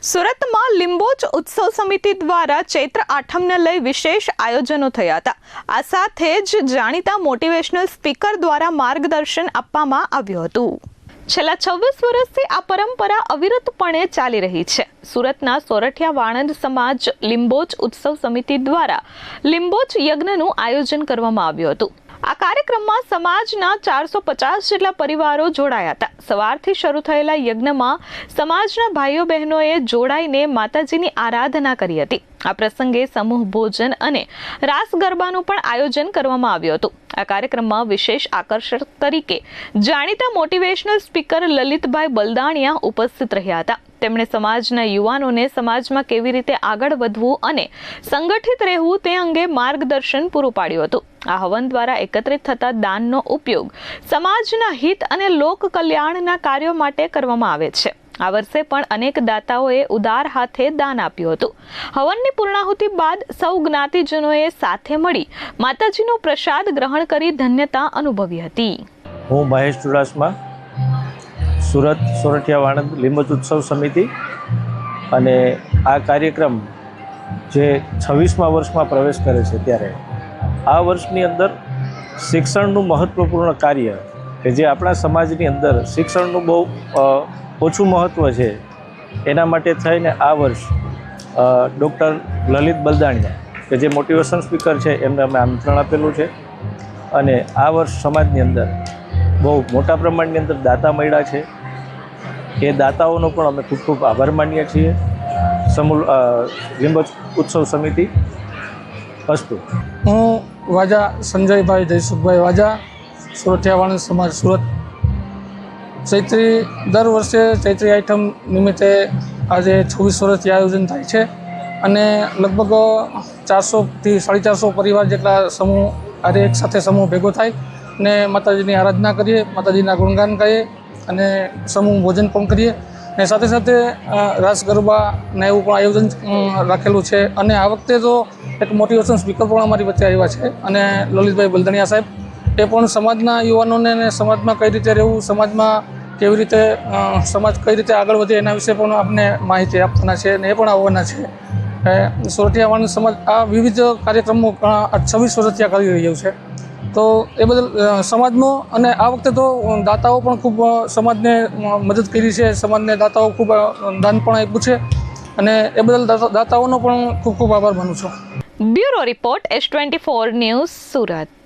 સુરતમાં લિંબોચ ઉત્સવ સમિતિ દ્વારા ચૈત્ર આઠમને લઈ વિશેષ આયોજનો થયા હતા। આ સાથે જ જાણીતા મોટિવેશનલ સ્પીકર દ્વારા માર્ગદર્શન આપવામાં આવ્યું હતું। છેલ્લા 26 વર્ષથી આ પરંપરા અવિરતપણે ચાલી રહી છે। સુરતના સોરઠિયા વાણંદ સમાજ લિંબોચ ઉત્સવ સમિતિ દ્વારા લિંબોચ યજ્ઞનું આયોજન કરવામાં આવ્યું હતું। આ કાર્યક્રમમાં સમાજના 450 જેટલા પરિવારો જોડાયા હતા। સવારથી શરૂ થયેલા યજ્ઞમાં સમાજના ભાઈઓ બહેનોએ જોડાઈને માતાજીની આરાધના કરી હતી। આ પ્રસંગે સમૂહ ભોજન અને રાસ ગરબાનું પણ આયોજન કરવામાં આવ્યું હતું। આ કાર્યક્રમમાં વિશેષ આકર્ષક તરીકે જાણીતા મોટિવેશનલ સ્પીકર લલિતભાઈ બલદાણિયા ઉપસ્થિત રહ્યા હતા। તેમણે સમાજના યુવાનોને સમાજમાં કેવી રીતે આગળ વધવું અને સંગઠિત રહેવું તે અંગે માર્ગદર્શન પૂરું પાડ્યું હતું। આ હવન દ્વારા એકત્રિત થતા દાનનો ઉપયોગ સમાજના હિત અને લોક કલ્યાણના કાર્યો માટે કરવામાં આવે છે। આ વર્ષે પણ અનેક દાતાઓએ ઉદાર હાથે દાન આપ્યું હતું। હવનની પૂર્ણાહુતિ બાદ સૌ જ્ઞાતિજનોએ સાથે મળી માતાજીનો પ્રસાદ ગ્રહણ કરી ધન્યતા અનુભવી હતી। હું મહેશ ચુડાસમા, સુરત સોરઠિયા વાણંદ લિંબોચ ઉત્સવ સમિતિ, અને આ કાર્યક્રમ જે 26મા વર્ષમાં પ્રવેશ કરે છે ત્યારે આ વર્ષની અંદર શિક્ષણનું મહત્ત્વપૂર્ણ કાર્ય કે જે આપણા સમાજની અંદર શિક્ષણનું બહુ ઓછું મહત્ત્વ છે એના માટે થઈને આ વર્ષ ડૉક્ટર લલિત બલદાણિયા કે જે મોટિવેશન સ્પીકર છે એમને અમે આમંત્રણ આપેલું છે, અને આ વર્ષ સમાજની અંદર બહુ મોટા પ્રમાણની અંદર દાતા મળ્યા છે। એ દાતાઓનો પણ અમે ખૂબ ખૂબ આભાર માનીએ છીએ। સમૂહ લિંબોચ ઉત્સવ સમિતિ અસ્તુ। હું વાજા સંજયભાઈ જયસુખભાઈ વાજા, સોરઠિયા વાણંદ સમાજ સુરત। દર વર્ષે ચૈત્રી આઈટમ નિમિત્તે આજે 26 વર્ષથી આયોજન થાય છે, અને લગભગ 400થી 450 પરિવાર જેટલા સમૂહ આજે એક સાથે સમૂહ ભેગો થાય ને માતાજીની આરાધના કરીએ, માતાજીના ગુણગાન ગાઈએ અને સમૂહ ભોજન પણ કરીએ, ને સાથે સાથે રાસ ગરબાને એવું પણ આયોજન રાખેલું છે। અને આ વખતે તો એક મોટિવેશન સ્પીકર પણ અમારી વચ્ચે આવ્યા છે, અને લલિતભાઈ બલદાણિયા સાહેબ, એ પણ સમાજના યુવાનોને ને સમાજમાં કઈ રીતે રહેવું, સમાજમાં કેવી રીતે સમાજ કઈ રીતે આગળ વધે એના વિશે પણ આપને માહિતી આપવાના છે, અને એ પણ આવવાના છે। સોરઠિયા વાણંદ સમાજ આ વિવિધ કાર્યક્રમો 26 વર્ષથી કરી રહ્યું છે, તો એ બદલ સમાજનો, અને આ વખતે તો દાતાઓ પણ ખૂબ સમાજને મદદ કરી છે, સમાજને દાતાઓ ખૂબ દાન પણ આપ્યું છે, અને એ બદલ દાતાઓનો પણ ખૂબ ખૂબ આભાર માનું છું। Bureau report S24 news Surat.